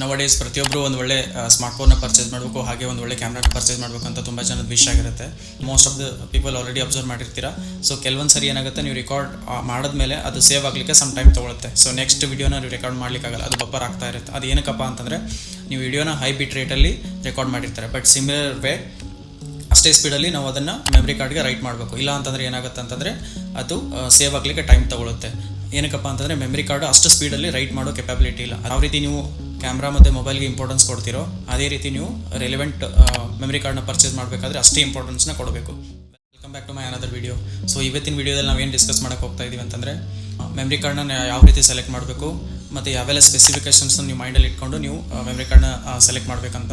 Nowadays ಪ್ರತಿಯೊಬ್ಬರು ಒಂದು ಒಳ್ಳೆ ಸ್ಮಾರ್ಟ್ಫೋನ್ನ ಪರ್ಚೇಸ್ ಮಾಡಬೇಕು, ಹಾಗೆ ಒಂದು ಒಳ್ಳೆ ಕ್ಯಾಮ್ರಾನ ಪರ್ಚೇಸ್ ಮಾಡಬೇಕು ಅಂತ ತುಂಬ ಜನದ ವಿಶ್ ಆಗಿರುತ್ತೆ. Most of the people already observe ಮಾಡಿರ್ತೀರಾ. ಸೊ ಕೆಲವೊಂದು ಸರಿ ಏನಾಗುತ್ತೆ, ನೀವು ರೆಕಾರ್ಡ್ ಮಾಡಿದ್ಮೇಲೆ ಅದು ಸೇವ್ ಆಗಲಿಕ್ಕೆ ಸಮ್ ಟೈಮ್ ತೊಗೊಳುತ್ತೆ. ಸೊ ನೆಕ್ಸ್ಟ್ ವಿಡಿಯೋನ ನೀವು ರೆಕಾರ್ಡ್ ಮಾಡಲಿಕ್ಕಾಗಲ್ಲ, ಅದು ಬಫರ್ ಆಗ್ತಾ ಇರುತ್ತೆ. ಅದು ಏನಕ್ಕಪ್ಪ ಅಂತಂದರೆ, ನೀವು ವಿಡಿಯೋನ ಹೈ ಬಿಟ್ ರೇಟಲ್ಲಿ ರೆಕಾರ್ಡ್ ಮಾಡಿರ್ತಾರೆ, ಬಟ್ ಸಿಮಿಲರ್ ವೇ ಅಷ್ಟೇ ಸ್ಪೀಡಲ್ಲಿ ನಾವು ಅದನ್ನು ಮೆಮ್ರಿ ಕಾರ್ಡ್ಗೆ ರೈಟ್ ಮಾಡಬೇಕು. ಇಲ್ಲ ಅಂತಂದರೆ ಏನಾಗುತ್ತೆ ಅಂತಂದರೆ ಅದು ಸೇವ್ ಆಗಲಿಕ್ಕೆ ಟೈಮ್ ತೊಗೊಳುತ್ತೆ. ಏನಕ್ಕಪ್ಪ ಅಂತಂದರೆ ಮೆಮ್ರಿ ಕಾರ್ಡು ಅಷ್ಟು ಸ್ಪೀಡಲ್ಲಿ ರೈಟ್ ಮಾಡೋ ಕೆಪಾಬಿಲಿಟಿ ಇಲ್ಲ. ಯಾವ ರೀತಿ ನೀವು ಕ್ಯಾಮ್ರಾ ಮತ್ತು ಮೊಬೈಲ್ಗೆ ಇಂಪಾರ್ಟೆನ್ಸ್ ಕೊಡ್ತೀರೋ ಅದೇ ರೀತಿ ನೀವು ರೆಲೆವೆಂಟ್ ಮೆಮ್ರಿ ಕಾರ್ಡ್ನ ಪರ್ಚೇಸ್ ಮಾಡಬೇಕಾದ್ರೆ ಅಷ್ಟೇ ಇಂಪಾರ್ಟೆನ್ಸ್ನ ಕೊಡಬೇಕು. Welcome back to my another video. So ಇವತ್ತಿನ ವಿಡಿಯೋದಲ್ಲಿ ನಾವೇನು ಡಿಸ್ಕಸ್ ಮಾಡೋಕ್ಕೆ ಹೋಗ್ತಾ ಇದ್ದೀವಿ ಅಂತಂದರೆ, ಮೆಮ್ರಿ ಕಾರ್ಡ್ನ ಯಾವ ರೀತಿ ಸೆಲೆಕ್ಟ್ ಮಾಡಬೇಕು ಮತ್ತು ಯಾವೆಲ್ಲ ಸ್ಪೆಸಿಫಿಕೇಷನ್ಸ್ನ ನೀವು ಮೈಂಡಲ್ಲಿ ಇಟ್ಕೊಂಡು ನೀವು ಮೆಮ್ರಿ ಕಾರ್ಡ್ನ ಸೆಲೆಕ್ಟ್ ಮಾಡಬೇಕಂತ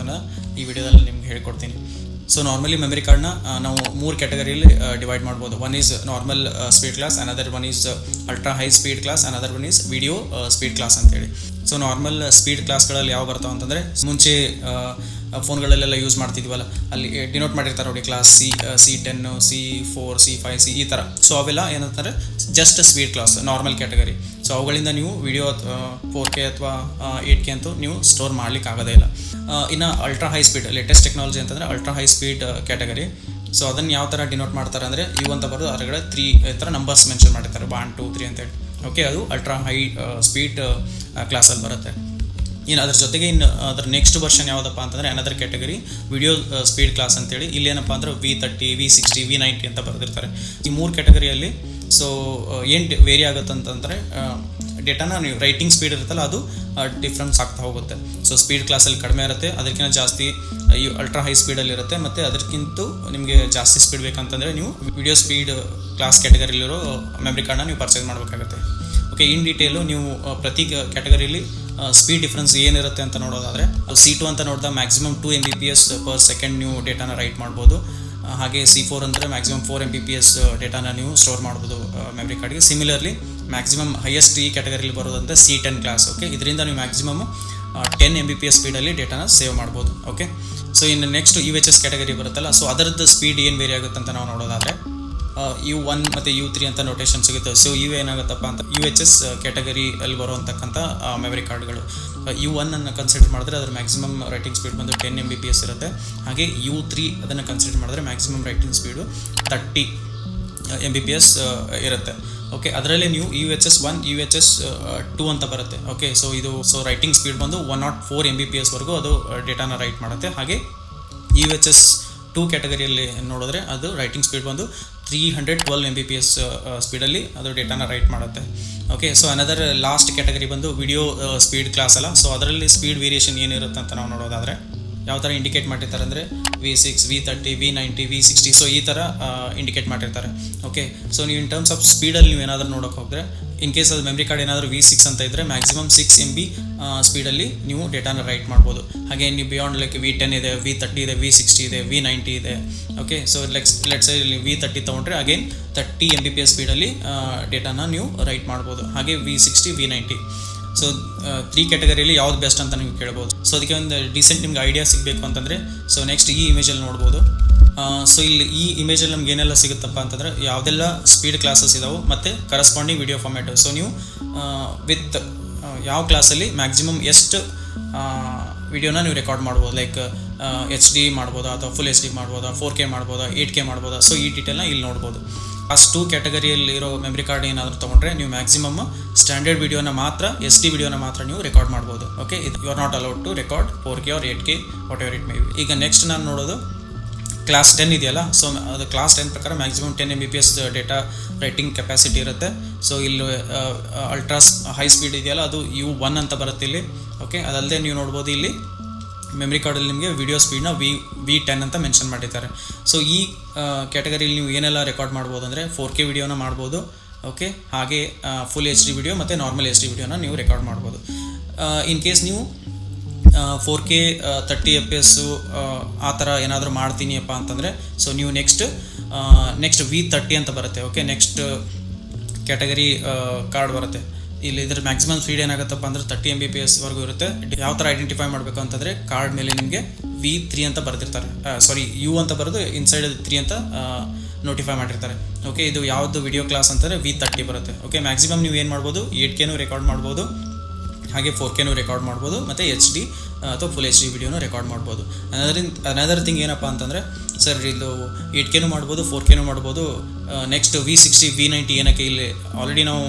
ಈ ವಿಡಿಯೋದಲ್ಲಿ ನಿಮ್ಗೆ ಹೇಳ್ಕೊಡ್ತೀನಿ. ಸೊ ನಾರ್ಮಲಿ ಮೆಮರಿ ಕಾರ್ಡ್ನ ನಾವು 3 ಕ್ಯಾಟಗರಿಯಲ್ಲಿ ಡಿವೈಡ್ ಮಾಡ್ಬೋದು. One is normal speed class, another one is ultra high speed class, another one is video speed class ಅಂತೇಳಿ. ಸೊ ನಾರ್ಮಲ್ ಸ್ಪೀಡ್ ಕ್ಲಾಸ್ಗಳಲ್ಲಿ ಯಾವ ಬರ್ತಾವೆ ಅಂತಂದರೆ, ಮುಂಚೆ ಫೋನ್ಗಳಲ್ಲೆಲ್ಲ ಯೂಸ್ ಮಾಡ್ತಿದ್ವಲ್ಲ, ಅಲ್ಲಿ ಡಿನೋಟ್ ಮಾಡಿರ್ತಾರೆ ನೋಡಿ, class C10, C4, C5, C ಈ ಥರ. ಸೊ ಅವೆಲ್ಲ ಏನಂತಾರೆ, just speed class, normal category. So ಅವುಗಳಿಂದ ನೀವು ವಿಡಿಯೋ 4K ಅಥವಾ 8K ಅಂತೂ ನೀವು ಸ್ಟೋರ್ ಮಾಡ್ಲಿಕ್ಕೆ ಆಗೋದೇ ಇಲ್ಲ. ಇನ್ನು ultra high speed, latest technology ಅಂತಂದರೆ ultra high speed category. So ಅದನ್ನು ಯಾವ ಥರ ಡಿನೋಟ್ ಮಾಡ್ತಾರೆ ಅಂದರೆ, ಇವು ಅಂತ ಬರೋದು ಹೊರಗಡೆ 3 ಥರ ನಂಬರ್ಸ್ ಮೆನ್ಷನ್ ಮಾಡಿರ್ತಾರೆ, 1, 2, 3 ಅಂತೇಳಿ. ಓಕೆ, ಅದು ಅಲ್ಟ್ರಾ ಹೈ ಸ್ಪೀಡ್ ಕ್ಲಾಸಲ್ಲಿ ಬರುತ್ತೆ. ಇನ್ನು ಅದ್ರ ಜೊತೆಗೆ ಅದರ ನೆಕ್ಸ್ಟ್ ವರ್ಷನ್ ಯಾವುದಪ್ಪ ಅಂತಂದರೆ another category video speed class ಅಂತೇಳಿ. ಇಲ್ಲೇನಪ್ಪ ಅಂದರೆ V30, V60, V90 ಅಂತ ಬರೆದಿರ್ತಾರೆ. ಈ 3 ಕ್ಯಾಟಗರಿಯಲ್ಲಿ ಸೊ ಏನು ವೇರಿ ಆಗುತ್ತೆ ಅಂತಂದರೆ, ಡೇಟಾನ ನೀವು ರೈಟಿಂಗ್ ಸ್ಪೀಡ್ ಇರುತ್ತಲ್ಲ ಅದು ಡಿಫ್ರೆನ್ಸ್ ಆಗ್ತಾ ಹೋಗುತ್ತೆ. ಸೊ ಸ್ಪೀಡ್ ಕ್ಲಾಸಲ್ಲಿ ಕಡಿಮೆ ಇರುತ್ತೆ, ಅದಕ್ಕಿಂತ ಜಾಸ್ತಿ ಈ ಅಲ್ಟ್ರಾ ಹೈ ಸ್ಪೀಡಲ್ಲಿ ಇರುತ್ತೆ. ಮತ್ತು ಅದಕ್ಕಿಂತ ನಿಮಗೆ ಜಾಸ್ತಿ ಸ್ಪೀಡ್ ಬೇಕಂತಂದರೆ ನೀವು ವಿಡಿಯೋ ಸ್ಪೀಡ್ ಕ್ಲಾಸ್ ಕ್ಯಾಟಗರಿಲಿರೋ ಮೆಮ್ರಿ ಕಾರ್ಡ್ನ ನೀವು ಪರ್ಚೇಸ್ ಮಾಡಬೇಕಾಗುತ್ತೆ. ಓಕೆ, ಇನ್ ಡೀಟೇಲು ನೀವು ಪ್ರತಿ ಕ್ಯಾಟಗರಿಯಲ್ಲಿ ಸ್ಪೀಡ್ ಡಿಫ್ರೆನ್ಸ್ ಏನಿರುತ್ತೆ ಅಂತ ನೋಡೋದಾದರೆ, C2 ಅಂತ ನೋಡಿದಾಗ ಮ್ಯಾಕ್ಸಿಮಮ್ 2 Mbps ಪರ್ ಸೆಕೆಂಡ್ ನೀವು ಡೇಟಾನ ರೈಟ್ ಮಾಡ್ಬೋದು. ಹಾಗೆ C4 ಅಂದರೆ ಮ್ಯಾಕ್ಸಿಮಮ್ 4 Mbps ಡೇಟಾನ ನೀವು ಸ್ಟೋರ್ ಮಾಡ್ಬೋದು ಮೆಮ್ರಿ ಕಾರ್ಡ್ಗೆ. ಸಿಮಿಲರ್ಲಿ ಮ್ಯಾಕ್ಸಿಮಮ್ ಹೈಯೆಸ್ಟ್ ಈ ಕ್ಯಾಟಗರಿಲಿ ಬರೋದಂದರೆ C10 ಕ್ಲಾಸ್. ಓಕೆ, ಇದರಿಂದ ನೀವು ಮ್ಯಾಕ್ಸಿಮಮ್ 10 Mbps ಸ್ಪೀಡಲ್ಲಿ ಡೇಟಾನ ಸೇವ್ ಮಾಡ್ಬೋದು. ಓಕೆ, ಸೊ ಇನ್ನು ನೆಕ್ಸ್ಟ್ UHS ಕ್ಯಾಟಗರಿ ಬರುತ್ತಲ್ಲ, ಸೊ ಅದರದ್ದು ಸ್ಪೀಡ್ ಏನು ವೇರಿ ಆಗುತ್ತೆ ಅಂತ ನಾವು ನೋಡೋದಾದರೆ, U1 ಮತ್ತು U3 ಅಂತ ನೋಟೇಷನ್ ಸಿಗುತ್ತೆ. ಸೊ ಇವು ಏನಾಗುತ್ತಪ್ಪ ಅಂತ UHS ಕ್ಯಾಟಗರಿಯಲ್ಲಿ ಬರುವಂತಕ್ಕಂಥ ಮೆಮರಿ ಕಾರ್ಡ್ಗಳು. U1 ಅನ್ನು ಕನ್ಸಿಡರ್ ಮಾಡಿದ್ರೆ ಅದರ ಮ್ಯಾಕ್ಸಿಮಮ್ ರೈಟಿಂಗ್ ಸ್ಪೀಡ್ ಬಂದು 10 Mbps ಇರುತ್ತೆ. ಹಾಗೆ U3 ಅದನ್ನು ಕನ್ಸಿಡರ್ ಮಾಡಿದ್ರೆ ಮ್ಯಾಕ್ಸಿಮಮ್ ರೈಟಿಂಗ್ ಸ್ಪೀಡು 30 Mbps ಇರುತ್ತೆ. ಓಕೆ, ಅದರಲ್ಲಿ ನೀವು UHS 1, UHS 2 ಅಂತ ಬರುತ್ತೆ. ಓಕೆ, ಸೊ ರೈಟಿಂಗ್ ಸ್ಪೀಡ್ ಬಂದು 104 Mbps ವರೆಗೂ ಅದು ಡೇಟಾನ ರೈಟ್ ಮಾಡುತ್ತೆ. ಹಾಗೆ UHS 2 ಕ್ಯಾಟಗರಿಯಲ್ಲಿ ನೋಡಿದ್ರೆ ಅದು ರೈಟಿಂಗ್ ಸ್ಪೀಡ್ ಬಂದು 312 Mbps ಸ್ಪೀಡಲ್ಲಿ ಅದು ಡೇಟಾನ ರೈಟ್ ಮಾಡುತ್ತೆ. Okay, so another last category ಬಂದು ವಿಡಿಯೋ ಸ್ಪೀಡ್ ಕ್ಲಾಸ್ ಅಲ್ಲ. ಸೊ ಅದರಲ್ಲಿ ಸ್ಪೀಡ್ ವೇರಿಯೇಷನ್ ಏನಿರುತ್ತೆ ಅಂತ ನಾವು ನೋಡೋದಾದರೆ, ಯಾವ ಥರ ಇಂಡಿಕೇಟ್ ಮಾಡಿರ್ತಾರೆ ಅಂದರೆ V6, V30, V90, V60. So ಈ ಥರ ಇಂಡಿಕೇಟ್ ಮಾಡಿರ್ತಾರೆ. ಓಕೆ, ಸೊ ನೀವು ಇನ್ ಟರ್ಮ್ಸ್ ಆಫ್ ಸ್ಪೀಡಲ್ಲಿ ನೀವು ಏನಾದರೂ ನೋಡೋಕೆ ಹೋದರೆ, ಇನ್ ಕೇಸ್ ಅದು ಮೆಮ್ರಿ ಕಾರ್ಡ್ ಏನಾದರೂ V6 ಅಂತ ಇದ್ದರೆ ಮ್ಯಾಕ್ಸಿಮಮ್ 6 MB ಸ್ಪೀಡಲ್ಲಿ ನೀವು ಡೇಟಾನ ರೈಟ್ ಮಾಡ್ಬೋದು. ಹಾಗೆ ನೀವು ಬಿಯಾಂಡ್ ಲೈಕ್ V10 ಇದೆ, V30 ಇದೆ, V60 ಇದೆ, V90 ಇದೆ. ಓಕೆ, ಸೊ ಲೆಟ್ಸ್ ಇಲ್ಲಿ V30 ತೊಗೊಂಡ್ರೆ ಅಗೇನ್ 30 Mbps ಸ್ಪೀಡಲ್ಲಿ ಡೇಟಾನ ನೀವು ರೈಟ್ ಮಾಡ್ಬೋದು. ಹಾಗೆ V60, V90. ಸೊ 3 ಕ್ಯಾಟಗರಿಯಲ್ಲಿ ಯಾವ್ದು ಬೆಸ್ಟ್ ಅಂತ ನೀವು ಕೇಳ್ಬೋದು. ಸೊ ಅದಕ್ಕೆ ಒಂದು ಡಿಸೆಂಟ್ ನಿಮ್ಗೆ ಐಡಿಯಾ ಸಿಗಬೇಕು ಅಂತಂದರೆ, ಸೊ ನೆಕ್ಸ್ಟ್ ಈ ಇಮೇಜಲ್ಲಿ ನೋಡ್ಬೋದು. ಸೊ ಇಲ್ಲಿ ಈ ಇಮೇಜಲ್ಲಿ ನಮ್ಗೆ ಏನೆಲ್ಲ ಸಿಗುತ್ತಪ್ಪ ಅಂತಂದರೆ, ಯಾವುದೆಲ್ಲ ಸ್ಪೀಡ್ ಕ್ಲಾಸಸ್ ಇದಾವೆ ಮತ್ತು ಕರೆಸ್ಪಾಂಡಿಂಗ್ ವಿಡಿಯೋ ಫಾರ್ಮ್ಯಾಟು. ಸೊ ನೀವು ವಿತ್ ಯಾವ ಕ್ಲಾಸಲ್ಲಿ ಮ್ಯಾಕ್ಸಿಮಮ್ ಎಷ್ಟು ವಿಡಿಯೋನ ನೀವು ರೆಕಾರ್ಡ್ ಮಾಡ್ಬೋದು, ಲೈಕ್ HD ಮಾಡ್ಬೋದಾ ಅಥವಾ ಫುಲ್ HD ಮಾಡ್ಬೋದಾ, 4K ಮಾಡ್ಬೋದಾ, 8K ಮಾಡ್ಬೋದಾ. ಸೊ ಈ ಡೀಟೇಲ್ನ ಇಲ್ಲಿ ನೋಡ್ಬೋದು. ಅಷ್ಟು ಕ್ಯಾಟಗರಿಯಲ್ಲಿರೋ ಮೆಮ್ರಿ ಕಾರ್ಡ್ ಏನಾದರೂ ತೊಗೊಂಡ್ರೆ ನೀವು ಮ್ಯಾಕ್ಸಿಮಮ್ ಸ್ಟ್ಯಾಂಡರ್ಡ್ ವಿಡಿಯೋನ ಮಾತ್ರ, SD ವಿಡಿಯೋನ ಮಾತ್ರ ನೀವು ರೆಕಾರ್ಡ್ ಮಾಡ್ಬೋದು. Okay, you are not allowed to record 4K or 8K whatever it may be. ಈಗ ನೆಕ್ಸ್ಟ್ ನಾನು ನೋಡೋದು ಕ್ಲಾಸ್ 10 ಇದೆಯಲ್ಲ. ಸೊ ಅದು ಕ್ಲಾಸ್ 10 ಪ್ರಕಾರ maximum 10 Mbps data writing capacity ಇರುತ್ತೆ. ಸೊ ಇಲ್ಲಿ ಅಲ್ಟ್ರಾ ಹೈ ಸ್ಪೀಡ್ ಇದೆಯಲ್ಲ, ಅದು U1 ಅಂತ ಬರುತ್ತೆ ಇಲ್ಲಿ. ಓಕೆ, ಅದಲ್ಲದೆ ನೀವು ನೋಡ್ಬೋದು ಇಲ್ಲಿ ಮೆಮ್ರಿ ಕಾರ್ಡಲ್ಲಿ ನಿಮಗೆ ವಿಡಿಯೋ ಸ್ಪೀಡ್ನ V10 ಅಂತ ಮೆನ್ಷನ್ ಮಾಡಿದ್ದಾರೆ. ಸೊ ಈ ಕ್ಯಾಟಗರಿಯಲ್ಲಿ ನೀವು ಏನೆಲ್ಲ ರೆಕಾರ್ಡ್ ಮಾಡ್ಬೋದು ಅಂದರೆ 4K ವಿಡಿಯೋನ ಮಾಡ್ಬೋದು. ಓಕೆ, ಹಾಗೆ ಫುಲ್ HD ವಿಡಿಯೋ ಮತ್ತು ನಾರ್ಮಲ್ HD ವಿಡಿಯೋನ ನೀವು ರೆಕಾರ್ಡ್ ಮಾಡ್ಬೋದು. ಇನ್ ಕೇಸ್ ನೀವು 4K 30 FPS ಆ ಥರ ಏನಾದರೂ ಮಾಡ್ತೀನಿ ಅಪ್ಪ ಅಂತಂದರೆ, ಸೊ ನೀವು ನೆಕ್ಸ್ಟ್ V30 ಅಂತ ಬರುತ್ತೆ. ಓಕೆ, ನೆಕ್ಸ್ಟ್ ಕ್ಯಾಟಗರಿ ಕಾರ್ಡ್ ಬರುತ್ತೆ. ಇಲ್ಲಿ ಇದ್ರ ಮ್ಯಾಕ್ಸಿಮಮ್ ಸ್ಪೀಡ್ ಏನಾಗುತ್ತಪ್ಪ ಅಂದರೆ 30 Mbps ವರೆಗೂ ಇರುತ್ತೆ. ಯಾವ ಥರ ಐಡೆಂಟಿಫೈ ಮಾಡಬೇಕು ಅಂತಂದರೆ, ಕಾರ್ಡ್ ಮೇಲೆ ನಿಮಗೆ V3 ಅಂತ ಬರೆದಿರ್ತಾರೆ, U ಅಂತ ಬರೆದು ಇನ್ಸೈಡ್ 3 ಅಂತ ನೋಟಿಫೈ ಮಾಡಿರ್ತಾರೆ. ಓಕೆ, ಇದು ಯಾವುದು ವಿಡಿಯೋ ಕ್ಲಾಸ್ ಅಂತಂದರೆ V30 ಬರುತ್ತೆ. ಓಕೆ, ಮ್ಯಾಕ್ಸಿಮಮ್ ನೀವು ಏನು ಮಾಡ್ಬೋದು, 8Kನೂ ರೆಕಾರ್ಡ್ ಮಾಡ್ಬೋದು. ಹಾಗೆ 4K ರೆಕಾರ್ಡ್ ಮಾಡ್ಬೋದು ಮತ್ತು HD ಅಥವಾ ಫುಲ್ HD ವಿಡಿಯೋನೂ ರೆಕಾರ್ಡ್ ಮಾಡ್ಬೋದು. ಅನದರ್ ಥಿಂಗ್ ಏನಪ್ಪ ಅಂತಂದರೆ ಸರ್ ಇದು 8K ಮಾಡ್ಬೋದು 4K ಮಾಡ್ಬೋದು, ನೆಕ್ಸ್ಟ್ V60 V90 ಏನಕ್ಕೆ ಇಲ್ಲಿ ಆಲ್ರೆಡಿ ನಾವು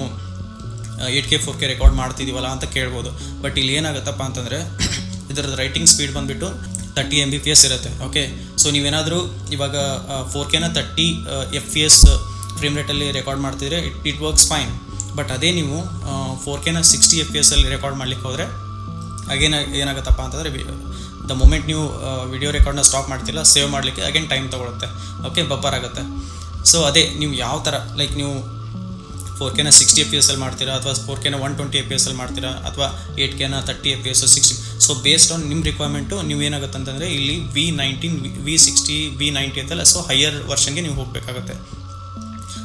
8K 4K ರೆಕಾರ್ಡ್ ಮಾಡ್ತಿದ್ದೀವಲ್ಲ ಅಂತ ಕೇಳ್ಬೋದು. ಬಟ್ ಇಲ್ಲಿ ಏನಾಗುತ್ತಪ್ಪ ಅಂತಂದರೆ ಇದರದ್ದು ರೈಟಿಂಗ್ ಸ್ಪೀಡ್ ಬಂದುಬಿಟ್ಟು 30 Mbps ಇರುತ್ತೆ. ಓಕೆ, ಸೊ ನೀವೇನಾದರೂ ಇವಾಗ 4K 30 FPS ಫ್ರೇಮ್ ರೇಟಲ್ಲಿ ರೆಕಾರ್ಡ್ ಮಾಡ್ತಿದ್ರೆ ಇಟ್ ವರ್ಕ್ಸ್ ಫೈನ್. ಬಟ್ ಅದೇ ನೀವು 4K 60 FPS ರೆಕಾರ್ಡ್ ಮಾಡ್ಲಿಕ್ಕೆ ಹೋದರೆ ಏನಾಗುತ್ತಪ್ಪ ಅಂತಂದರೆ ದ ಮೂಮೆಂಟ್ ನೀವು ವಿಡಿಯೋ ರೆಕಾರ್ಡ್ನ ಸ್ಟಾಪ್ ಮಾಡ್ತಿಲ್ಲ, ಸೇವ್ ಮಾಡಲಿಕ್ಕೆ ಅಗೇನ್ ಟೈಮ್ ತೊಗೊಳುತ್ತೆ. ಓಕೆ, ಬಫರ್ ಆಗುತ್ತೆ. ಸೊ ಅದೇ ನೀವು ಯಾವ ಥರ ಲೈಕ್ ನೀವು 4K 60 FPS ಮಾಡ್ತೀರಾ ಅಥವಾ 4K 120 FPS ಮಾಡ್ತೀರಾ ಅಥವಾ 8K 30 FPS 60. So based on ನಿಮ್ಮ ರಿಕ್ವೈರ್ಮೆಂಟು ನೀವು ಏನಾಗುತ್ತೆ ಅಂತಂದರೆ ಇಲ್ಲಿ V19 V60 V90 ಅಂತಲ್ಲ, ಸೊ ಹೈಯರ್ ವರ್ಷನ್ಗೆ ನೀವು ಹೋಗಬೇಕಾಗುತ್ತೆ.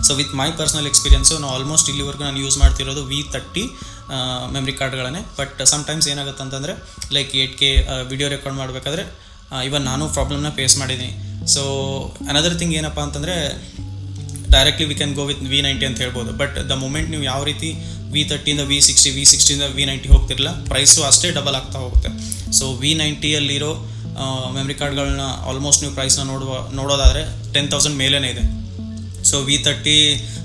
So with my personal experience ನಾವು ಆಲ್ಮೋಸ್ಟ್ ಇಲ್ಲಿವರೆಗೂ ನಾನು ಯೂಸ್ ಮಾಡ್ತಿರೋದು V30 ಮೆಮ್ರಿ ಕಾರ್ಡ್ಗಳನ್ನೇ. ಬಟ್ ಸಮ್ಟೈಮ್ಸ್ ಏನಾಗುತ್ತೆ ಅಂತಂದರೆ ಲೈಕ್ 8K ವಿಡಿಯೋ ರೆಕಾರ್ಡ್ ಮಾಡಬೇಕಾದ್ರೆ ಇವನ್ ನಾನು ಪ್ರಾಬ್ಲಮ್ನ ಫೇಸ್ ಮಾಡಿದ್ದೀನಿ. ಸೊ ಅನದರ್ ಥಿಂಗ್ ಏನಪ್ಪ ಅಂತಂದರೆ directly we can go with V90 ಅಂತ ಹೇಳ್ಬೋದು. ಬಟ್ ದ ಮೂಮೆಂಟ್ ನೀವು ಯಾವ ರೀತಿ V30 V60 V60 V90 ಹೋಗ್ತಿರಲ್ಲ, price ಅಷ್ಟೇ ಡಬಲ್ ಆಗ್ತಾ ಹೋಗುತ್ತೆ. ಸೊ V90ಯಲ್ಲಿರೋ ಮೆಮ್ರಿ ಕಾರ್ಡ್ಗಳನ್ನ ಆಲ್ಮೋಸ್ಟ್ ನೀವು ಪ್ರೈಸ್ನ ನೋಡೋದಾದರೆ 10,000 ಮೇಲೇ ಇದೆ. ಸೊ V30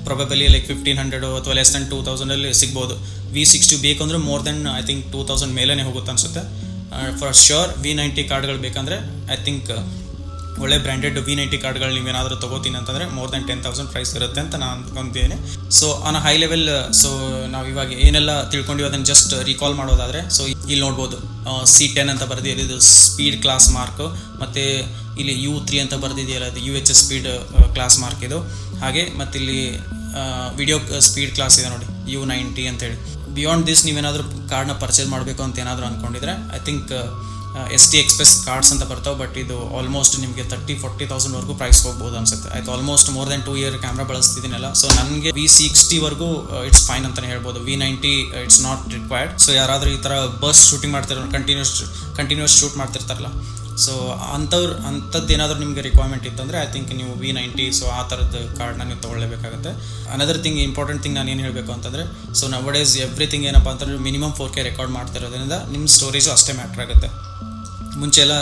ಪ್ರಾಬಬಲಿ ಲೈಕ್ 1,500 ಅಥವಾ ಲೆಸ್ ದೆನ್ 2,000 ಸಿಗ್ಬೋದು. V60 ಬೇಕಂದ್ರೆ ಮೋರ್ ದೆನ್ ಐ ಥಿಂಕ್ 2,000 ಮೇಲೇ ಹೋಗುತ್ತೆ ಅನಿಸುತ್ತೆ. ಫಾರ್ ಶ್ಯೂರ್ V90 ಕಾರ್ಡ್ಗಳು ಬೇಕಂದರೆ ಐ ಥಿಂಕ್ ಒಳ್ಳೆ ಬ್ರ್ಯಾಂಡೆಡ್ V90 ಕಾರ್ಡ್ಗಳು ನೀವೇನಾದರೂ ತೊಗೋತೀನಿ ಅಂತಂದರೆ ಮೋರ್ ದೆನ್ 10,000 ಪ್ರೈಸ್ ಇರುತ್ತೆ ಅಂತ ನಾನು ಅಂದ್ಕೊಂಡಿದ್ದೀನಿ. So on high level, so ನಾವು ಇವಾಗ ಏನೆಲ್ಲ ತಿಳ್ಕೊಂಡಿವಿ ಅದನ್ನು ಜಸ್ಟ್ ರೀಕಾಲ್ ಮಾಡೋದಾದರೆ, ಸೊ ಇಲ್ಲಿ ನೋಡ್ಬೋದು C10 ಅಂತ ಬರೆದಿದೆ, ಇದು ಸ್ಪೀಡ್ ಕ್ಲಾಸ್ ಮಾರ್ಕು. ಮತ್ತು ಇಲ್ಲಿ U3 ಅಂತ ಬರೆದಿದೆಯಲ್ಲ, ಅದು UHS ಸ್ಪೀಡ್ ಕ್ಲಾಸ್ ಮಾರ್ಕ್ ಇದು. ಹಾಗೆ ಮತ್ತು ಇಲ್ಲಿ ವಿಡಿಯೋ ಸ್ಪೀಡ್ ಕ್ಲಾಸ್ ಇದೆ ನೋಡಿ, U90 ಅಂತೇಳಿ. ಬಿಯಾಂಡ್ ದಿಸ್ ನೀವೇನಾದರೂ ಕಾರ್ಡ್ನ ಪರ್ಚೇಸ್ ಮಾಡಬೇಕು ಅಂತ ಏನಾದರೂ ಅಂದ್ಕೊಂಡಿದ್ರೆ I think ST express cards ಅಂತ ಬರ್ತಾವೆ. ಬಟ್ ಇದು ಆಲ್ಮೋಸ್ಟ್ ನಿಮಗೆ 30,000-40,000ವರೆಗೂ ಪ್ರೈಸ್ ಹೋಗ್ಬೋದು ಅನ್ಸುತ್ತೆ. ಆಯಿತು, almost more than 2 year camera ಬಳಸ್ತಿದ್ದೀನಲ್ಲ. ಸೊ ನನಗೆ V60ವರೆಗೂ ಇಟ್ಸ್ ಫೈನ್ ಅಂತಲೇ ಹೇಳ್ಬೋದು. V90 it's not required. So ಯಾರಾದರೂ ಈ ಥರ ಬಸ್ ಶೂಟಿಂಗ್ ಮಾಡ್ತಿರೋ ಕಂಟಿನ್ಯೂಸ್ ಶೂಟ್ ಮಾಡ್ತಿರ್ತಾರಲ್ಲ, ಸೊ ಅಂಥದ್ದು ಏನಾದರೂ ನಿಮಗೆ ರಿಕ್ವೈರ್ಮೆಂಟ್ ಇತ್ತಂದರೆ ಐ ಥಿಂಕ್ ನೀವು V90 ಸೊ ಆ ಥರದ್ದು ಕಾರ್ಡ್ನ ನೀವು ತೊಗೊಳ್ಳೇಬೇಕಾಗುತ್ತೆ. ಅನದರ್ ಥಿಂಗ್, ಇಂಪಾರ್ಟೆಂಟ್ ಥಿಂಗ್ ನಾನು ಏನು ಹೇಳಬೇಕು ಅಂತಂದರೆ, ಸೊ ನವಡೇಸ್ ಎವ್ರಿಥಿಂಗ್ ಏನಪ್ಪ ಅಂತಂದರೆ ಮಿನಿಮಮ್ 4K ರೆಕಾರ್ಡ್ ಮಾಡ್ತಿರೋದ್ರಿಂದ ನಿಮ್ಮ ಸ್ಟೋರೇಜು ಅಷ್ಟೇ ಮ್ಯಾಟ್ರ್ ಆಗುತ್ತೆ. ಮುಂಚೆ ಎಲ್ಲ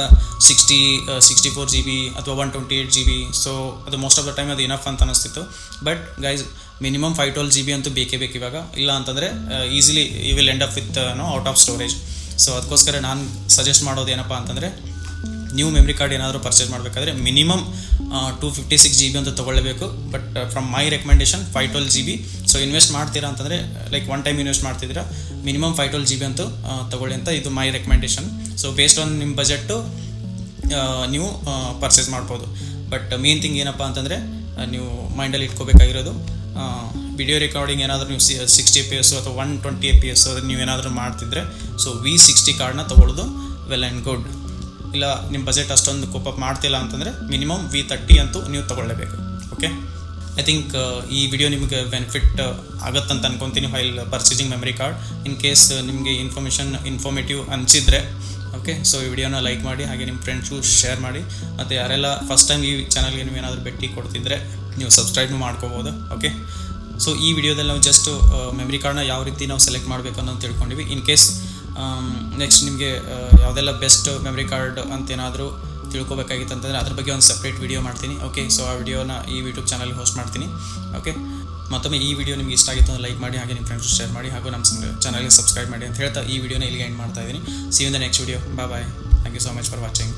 64 GB ಅಥವಾ 128 GB, ಸೊ ಅದು ಮೋಸ್ಟ್ ಆಫ್ ದ ಟೈಮ್ ಅದು ಇನಫ್ ಅಂತ ಅನಿಸ್ತಿತ್ತು. ಬಟ್ ಗೈಸ್ ಮಿನಿಮಮ್ 512 GB ಅಂತೂ ಬೇಕೇ ಬೇಕು ಇವಾಗ. ಇಲ್ಲ ಅಂತಂದರೆ easily you will end up with out of storage. So ಅದಕ್ಕೋಸ್ಕರ ನಾನು ಸಜೆಸ್ಟ್ ಮಾಡೋದು ಏನಪ್ಪ ಅಂತಂದರೆ, ನ್ಯೂ ಮೆಮ್ರಿ ಕಾರ್ಡ್ ಏನಾದರೂ ಪರ್ಚೇಸ್ ಮಾಡಬೇಕಾದ್ರೆ ಮಿನಿಮಮ್ 256 GB ಅಂತ ತೊಗೊಳ್ಳೇಬೇಕು. But from my recommendation 512 GB. So invest ಮಾಡ್ತೀರಾ ಅಂತಂದರೆ ಲೈಕ್ ಒನ್ ಟೈಮ್ ಇನ್ವೆಸ್ಟ್ ಮಾಡ್ತಿದ್ದೀರಾ, ಮಿನಿಮಮ್ 512 GB ಅಂತೂ ತೊಗೊಳ್ಳಿ ಅಂತ ಇದು my recommendation. So based on ನಿಮ್ಮ ಬಜೆಟ್ಟು ನೀವು ಪರ್ಚೇಸ್ ಮಾಡ್ಬೋದು. ಬಟ್ ಮೇನ್ ಥಿಂಗ್ ಏನಪ್ಪ ಅಂತಂದರೆ ನೀವು ಮೈಂಡಲ್ಲಿ ಇಟ್ಕೋಬೇಕಾಗಿರೋದು, ವಿಡಿಯೋ ರೆಕಾರ್ಡಿಂಗ್ ಏನಾದರೂ ನೀವು 60 FPS ಅಥವಾ 120 FPS ನೀವೇನಾದರೂ ಮಾಡ್ತಿದ್ರೆ ಸೊ V60 ಕಾರ್ಡ್ನ ತೊಗೊಳ್ಳೋದು ವೆಲ್ ಆ್ಯಂಡ್ ಗುಡ್. ಇಲ್ಲ ನಿಮ್ಮ ಬಜೆಟ್ ಅಷ್ಟೊಂದು ಕೋಪಪ್ ಮಾಡ್ತಿಲ್ಲ ಅಂತಂದರೆ ಮಿನಿಮಮ್ V30 ಅಂತೂ ನೀವು ತೊಗೊಳ್ಳೇಬೇಕು. ಓಕೆ, ಐ ಥಿಂಕ್ ಈ ವಿಡಿಯೋ ನಿಮಗೆ ಬೆನಿಫಿಟ್ ಆಗುತ್ತಂತ ಅನ್ಕೊತೀನಿ while purchasing memory card. In case ನಿಮಗೆ ಇನ್ಫಾರ್ಮೇಟಿವ್ ಅನಿಸಿದರೆ ಓಕೆ, ಸೊ ಈ ವಿಡಿಯೋನ ಲೈಕ್ ಮಾಡಿ, ಹಾಗೆ ನಿಮ್ಮ ಫ್ರೆಂಡ್ಸ್ಗೂ ಶೇರ್ ಮಾಡಿ. ಮತ್ತು ಯಾರೆಲ್ಲ ಫಸ್ಟ್ ಟೈಮ್ ಈ ಚಾನಲ್ಗೆ ನೀವೇನಾದರೂ ಭೇಟಿ ಕೊಡ್ತಿದ್ರೆ ನೀವು ಸಬ್ಸ್ಕ್ರೈಬ್ ಮಾಡ್ಕೋಬೋದು. ಓಕೆ, ಸೊ ಈ ವಿಡಿಯೋದಲ್ಲಿ ನಾವು ಜಸ್ಟ್ ಮೆಮರಿ ಕಾರ್ಡ್ನ ಯಾವ ರೀತಿ ನಾವು ಸೆಲೆಕ್ಟ್ ಮಾಡಬೇಕು ಅನ್ನೋದು ತಿಳ್ಕೊಂಡಿವಿ. ಇನ್ ಕೇಸ್ ನೆಕ್ಸ್ಟ್ ನಿಮಗೆ ಯಾವುದೆಲ್ಲ ಬೆಸ್ಟ್ ಮೆಮರಿ ಕಾರ್ಡ್ ಅಂತೇನಾದರೂ ತಿಳ್ಕೊಬೇಕಾಗಿತ್ತು ಅಂತಂದರೆ ಅದ್ರ ಬಗ್ಗೆ ಒಂದು ಸಪ್ರೇಟ್ ವಿಡಿಯೋ ಮಾಡ್ತೀನಿ. ಓಕೆ, ಸೊ ಆ ವಿಡಿಯೋನ ಈ ಯೂಟ್ಯೂಬ್ ಚಾನಲ್ಗೆ ಹೋಸ್ಟ್ ಮಾಡ್ತೀನಿ. ಓಕೆ, ಮತ್ತೊಮ್ಮೆ ಈ ವಿಡಿಯೋ ನಿಮಗೆ ಇಷ್ಟ ಆಗಿತ್ತು ಅಂದರೆ ಲೈಕ್ ಮಾಡಿ, ಹಾಗೆ ನಿಮ್ಮ ಫ್ರೆಂಡ್ಸ್ ಶೇರ್ ಮಾಡಿ, ಹಾಗೂ ನಮ್ಮ ಚಾನಲ್ಗೆ ಸಬ್ಸ್ಕ್ರೈಬ್ ಮಾಡಿ ಅಂತ ಹೇಳ್ತಾ ಈ ವಿಡಿಯೋನ ಇಲ್ಲಿಗೆ ಎಂಡ್ ಮಾಡ್ತಾ ಇದ್ದೀನಿ. See you in the next video. Bye. Thank you so much for watching.